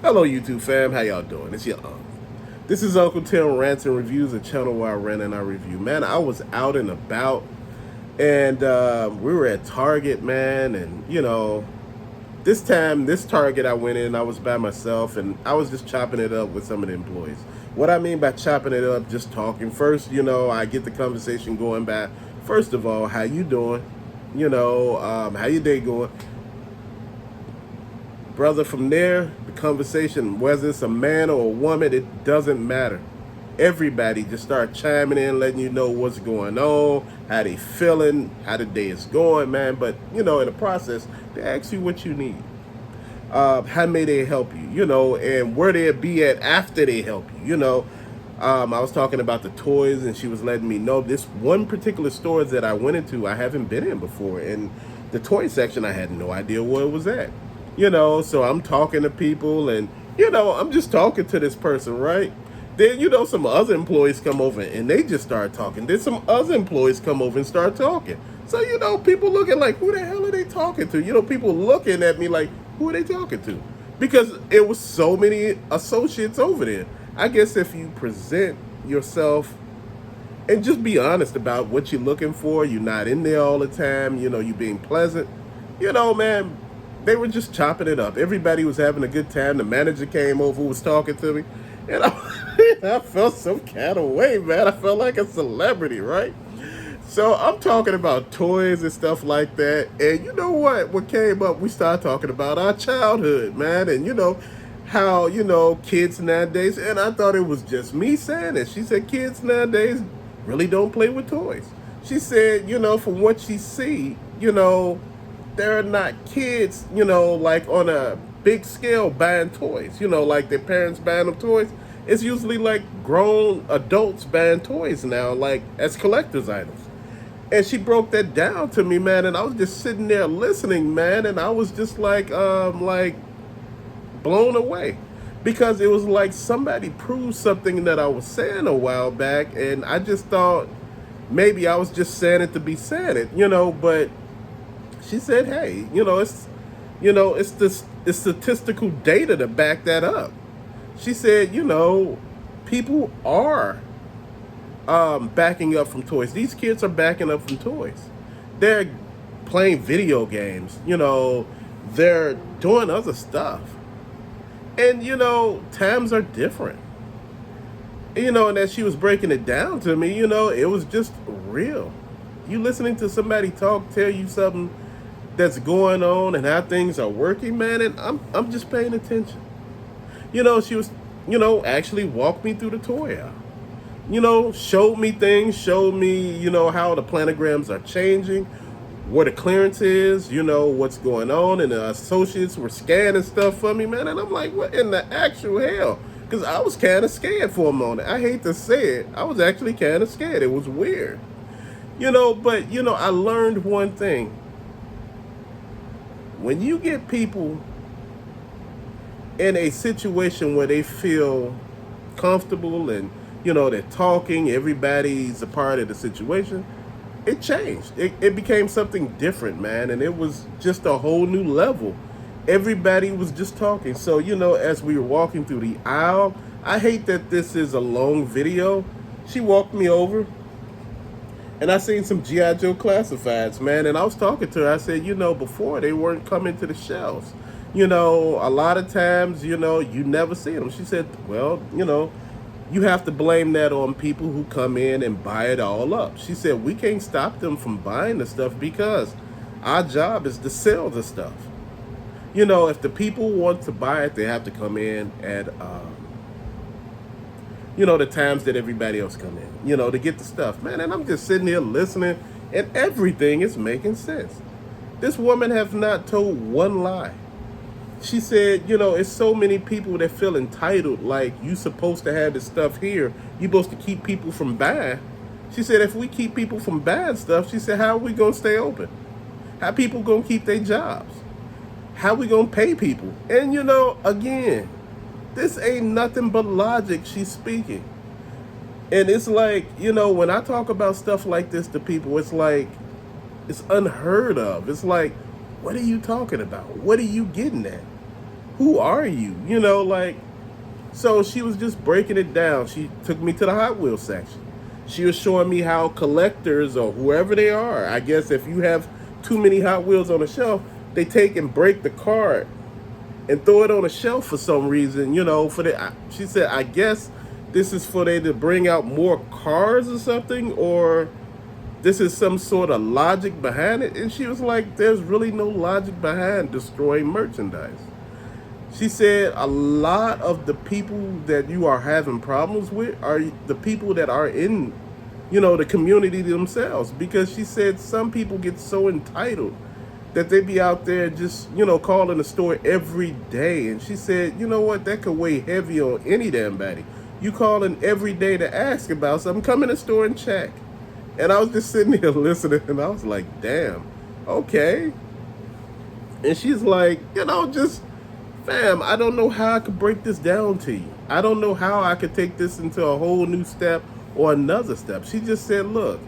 Hello, YouTube fam. How y'all doing? It's your uncle. This is Uncle Tim Rants and Reviews, a channel where I rant and I review. Man, I was out and about, and we were at Target, man, and this time, this Target I went in, I was by myself, and I was just chopping it up with some of the employees. What I mean by chopping it up, just talking. First, I get the conversation going by. First of all, how you doing? How your day going? Brother, from there, the conversation, whether it's a man or a woman, it doesn't matter. Everybody just start chiming in, letting you know what's going on, how they feeling, how the day is going, man. But, in the process, they ask you what you need. How may they help you, and where they'll be at after they help you, I was talking about the toys, and she was letting me know this one particular store that I went into, I haven't been in before. And the toy section, I had no idea where it was at. So I'm talking to people, and, I'm just talking to this person, right? Then, some other employees come over and they just start talking. Then some other employees come over and start talking. So, people looking like, who the hell are they talking to? People looking at me like, who are they talking to? Because it was so many associates over there. I guess if you present yourself and just be honest about what you're looking for, you're not in there all the time, you being pleasant, man, they were just chopping it up. Everybody was having a good time. The manager came over, was talking to me, and I felt some kind of way, man. I felt like a celebrity, right? So I'm talking about toys and stuff like that. And you know what? What came up, we started talking about our childhood, man. And how, kids nowadays, and I thought it was just me saying it. She said kids nowadays really don't play with toys. She said, from what she see, they're not kids, like on a big scale buying toys, like their parents buying them toys. It's usually like grown adults buying toys now, like as collector's items. And she broke that down to me, man, and I was just sitting there listening, man, and I was just like blown away. Because it was like somebody proved something that I was saying a while back, and I just thought maybe I was just saying it to be saying it, but she said, hey, it's the statistical data to back that up. She said, people are backing up from toys. These kids are backing up from toys. They're playing video games. They're doing other stuff. And, times are different. And as she was breaking it down to me, it was just real. You listening to somebody talk, tell you something that's going on and how things are working, man, and I'm just paying attention. She was, actually walked me through the toy aisle. Showed me things, showed me, how the planograms are changing, where the clearance is, what's going on, and the associates were scanning stuff for me, man, and I'm like, what in the actual hell? Because I was kind of scared for a moment. I hate to say it, I was actually kind of scared. It was weird. But, I learned one thing. When you get people in a situation where they feel comfortable and, they're talking, everybody's a part of the situation, it changed. It became something different, man, and it was just a whole new level. Everybody was just talking. So, as we were walking through the aisle, I hate that this is a long video. She walked me over, and I seen some G.I. Joe classifieds, man, and I was talking to her. I said, before they weren't coming to the shelves. A lot of times, you never see them. She said, well, you have to blame that on people who come in and buy it all up. She said, we can't stop them from buying the stuff because our job is to sell the stuff. If the people want to buy it, they have to come in at, the times that everybody else come in, to get the stuff, man. And I'm just sitting here listening, and everything is making sense. This woman has not told one lie. She said, it's so many people that feel entitled, like you supposed to have this stuff here. You're supposed to keep people from buying. She said, if we keep people from buying stuff, she said, how are we going to stay open? How people going to keep their jobs? How we going to pay people? And, again, this ain't nothing but logic she's speaking. And it's like, when I talk about stuff like this to people, it's like, it's unheard of. It's like, what are you talking about? What are you getting at? who are you? You know, like, so she was just breaking it down. She took me to the Hot Wheels section. She was showing me how collectors or whoever they are, I guess if you have too many Hot Wheels on a shelf, they take and break the card and throw it on a shelf for some reason, you know, for the she said, I guess this is for they to bring out more cars or something, or this is some sort of logic behind it. And she was like, there's really no logic behind destroying merchandise. She said a lot of the people that you are having problems with are the people that are in, you know, the community themselves. Because she said some people get so entitled that they be out there just, you know, calling the store every day. And she said, you know what, that could weigh heavy on any damn body. You calling every day to ask about something, come in the store and check. And I was just sitting here listening, and I was like, damn, okay. And she's like, you know, just, fam, I don't know how I could break this down to you. I don't know how I could take this into a whole new step or another step. She just said, look,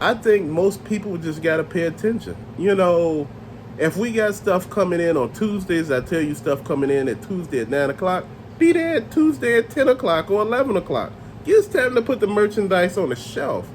I think most people just got to pay attention. You know, if we got stuff coming in on Tuesdays, I tell you stuff coming in at Tuesday at 9 o'clock, be there at Tuesday at 10 o'clock or 11 o'clock. It's time to put the merchandise on the shelf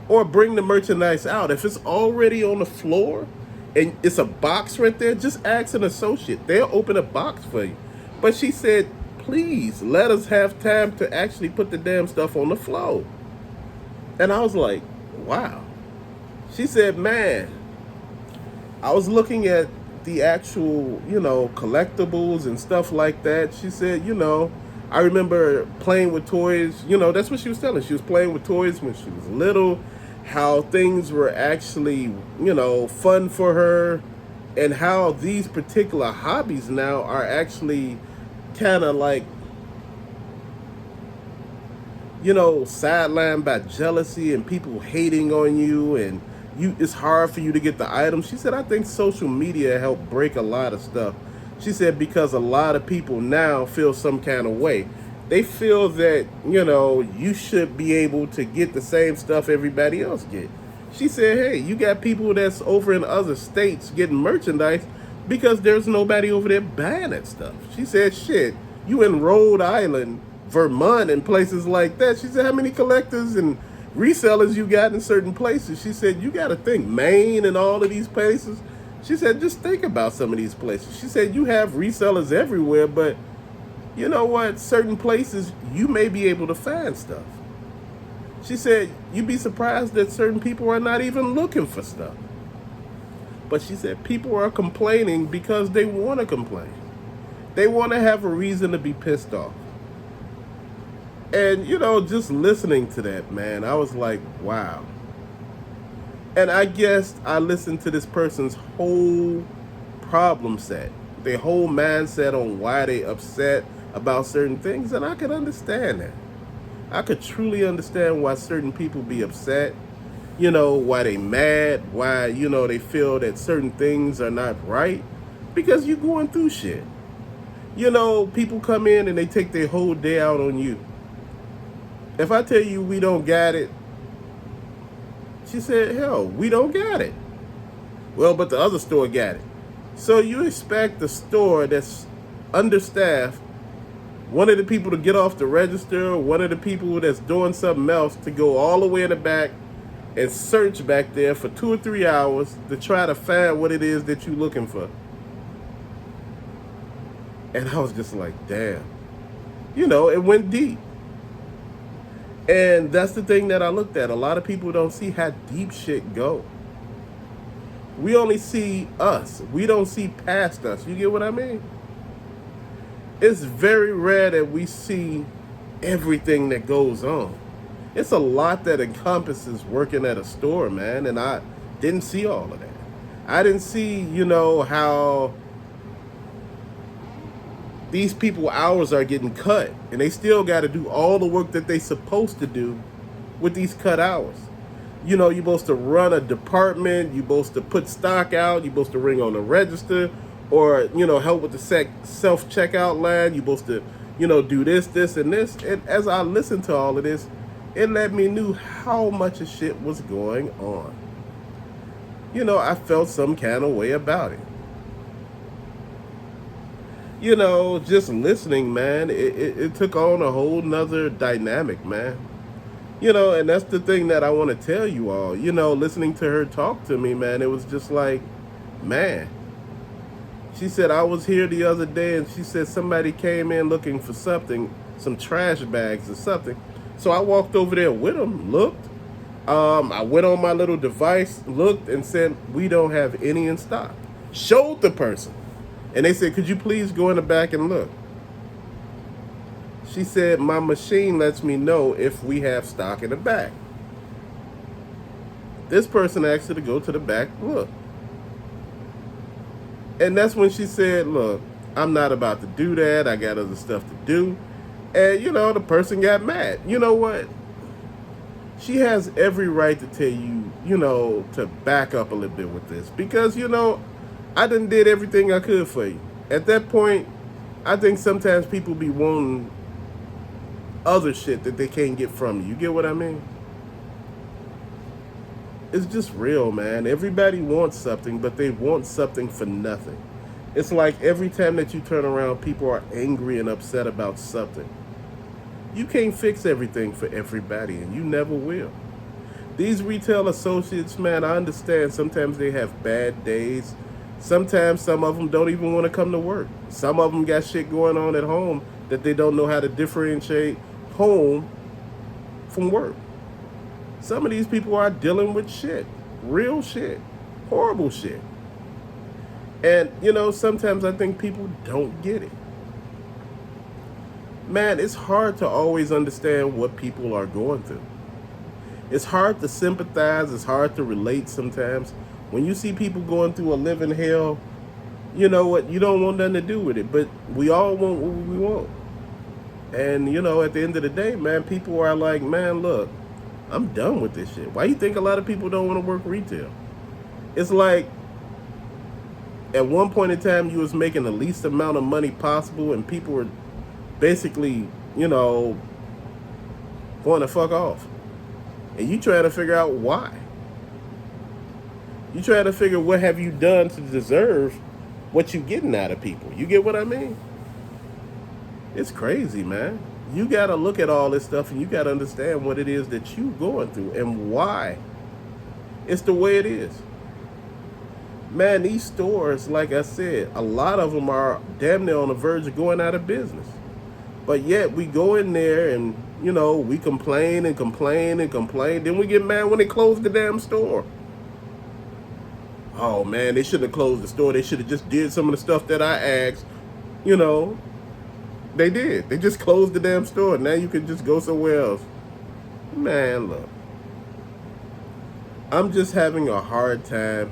or bring the merchandise out. If it's already on the floor and it's a box right there, just ask an associate. They'll open a box for you. But she said, please let us have time to actually put the damn stuff on the floor. And I was like, wow. She said, man, I was looking at the actual, you know, collectibles and stuff like that. She said, you know, I remember playing with toys. You know, that's what she was telling. She was playing with toys when she was little, how things were actually, you know, fun for her, and how these particular hobbies now are actually kind of like, you know, sidelined by jealousy and people hating on you, and it's hard for you to get the items. She said, I think social media helped break a lot of stuff. She said, because a lot of people now feel some kind of way. They feel that, you know, you should be able to get the same stuff everybody else get. She said, hey, you got people that's over in other states getting merchandise because there's nobody over there buying that stuff. She said, shit, you in Rhode Island, Vermont, and places like that. She said, how many collectors and resellers you got in certain places? She said, you got to think, Maine and all of these places. She said, just think about some of these places. She said, you have resellers everywhere, but you know what? Certain places, you may be able to find stuff. She said, you'd be surprised that certain people are not even looking for stuff. But she said, people are complaining because they want to complain. They want to have a reason to be pissed off. And, you know, just listening to that, man, I was like, wow. And I guess I listened to this person's whole problem set, their whole mindset on why they upset about certain things, and I could understand that. I could truly understand why certain people be upset, you know, why they mad, why, you know, they feel that certain things are not right, because you're going through shit. You know, people come in and they take their whole day out on you. If I tell you we don't got it, she said, hell, we don't got it. Well, but the other store got it. So you expect the store that's understaffed, one of the people to get off the register, one of the people that's doing something else to go all the way in the back and search back there for 2 or 3 hours to try to find what it is that you're looking for. And I was just like, damn. You know, it went deep. And that's the thing that I looked at. A lot of people don't see how deep shit go. We only see us. We don't see past us. You get what I mean? It's very rare that we see everything that goes on. It's a lot that encompasses working at a store, man. And I didn't see all of that. I didn't see, you know, how these people hours are getting cut, and they still got to do all the work that they supposed to do with these cut hours. You know, you're supposed to run a department, you're supposed to put stock out, you're supposed to ring on the register, or, you know, help with the self-checkout line. You're supposed to, you know, do this, this, and this. And as I listened to all of this, it let me know how much of shit was going on. You know, I felt some kind of way about it. just listening, man, it took on a whole nother dynamic, man. And that's the thing that I want to tell you all. Listening to her talk to me, man, it was just like, man. She said, I was here the other day and she said somebody came in looking for something, some trash bags or something. So I walked over there with them, looked. I went on my little device, looked, and said, we don't have any in stock. Showed the person. And they said, could you please go in the back and look? She said, my machine lets me know if we have stock in the back. This person asked her to go to the back, look. And that's when she said, look, I'm not about to do that. I got other stuff to do. And, the person got mad. You know what? She has every right to tell you, to back up a little bit with this. Because, I done did everything I could for you. At that point, I think sometimes people be wanting other shit that they can't get from you. You get what I mean? It's just real, man. Everybody wants something, but they want something for nothing. It's like every time that you turn around, people are angry and upset about something. You can't fix everything for everybody, and you never will. These retail associates, man, I understand sometimes they have bad days. Sometimes some of them don't even want to come to work. Some of them got shit going on at home that they don't know how to differentiate home from work. Some of these people are dealing with shit, real shit, horrible shit. And, sometimes I think people don't get it. Man, it's hard to always understand what people are going through. It's hard to sympathize. It's hard to relate sometimes. When you see people going through a living hell, you know what? You don't want nothing to do with it. But we all want what we want. And, at the end of the day, man, people are like, man, look, I'm done with this shit. Why you think a lot of people don't want to work retail? It's like, at one point in time, you was making the least amount of money possible, and people were basically, going to fuck off. And you trying to figure out why. You trying to figure what have you done to deserve what you getting out of people. You get what I mean? It's crazy, man. You got to look at all this stuff and you got to understand what it is that you going through and why it's the way it is. Man, these stores, like I said, a lot of them are damn near on the verge of going out of business. But yet we go in there and, we complain and complain and complain. Then we get mad when they close the damn store. Oh, man, they shouldn't have closed the store. They should have just did some of the stuff that I asked. They did. They just closed the damn store. Now you can just go somewhere else. Man, look. I'm just having a hard time,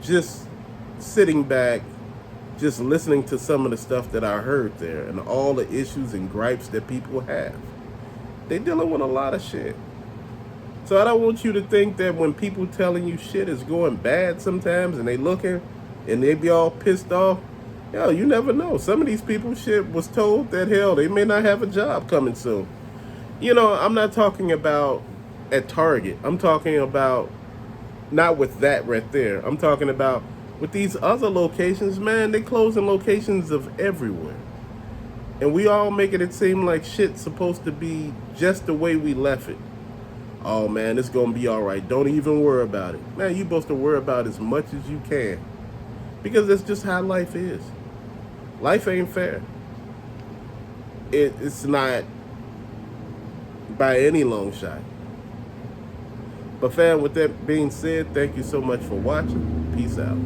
just sitting back, just listening to some of the stuff that I heard there and all the issues and gripes that people have. They're dealing with a lot of shit. So I don't want you to think that when people telling you shit is going bad sometimes and they looking and they be all pissed off, you never know. Some of these people shit was told that hell, they may not have a job coming soon. I'm not talking about at Target. I'm talking about not with that right there. I'm talking about with these other locations, man, they closing locations of everywhere. And we all making it seem like shit's supposed to be just the way we left it. Oh, man, it's going to be all right. Don't even worry about it. Man, you're supposed to worry about as much as you can. Because that's just how life is. Life ain't fair. It's not by any long shot. But fam, with that being said, thank you so much for watching. Peace out.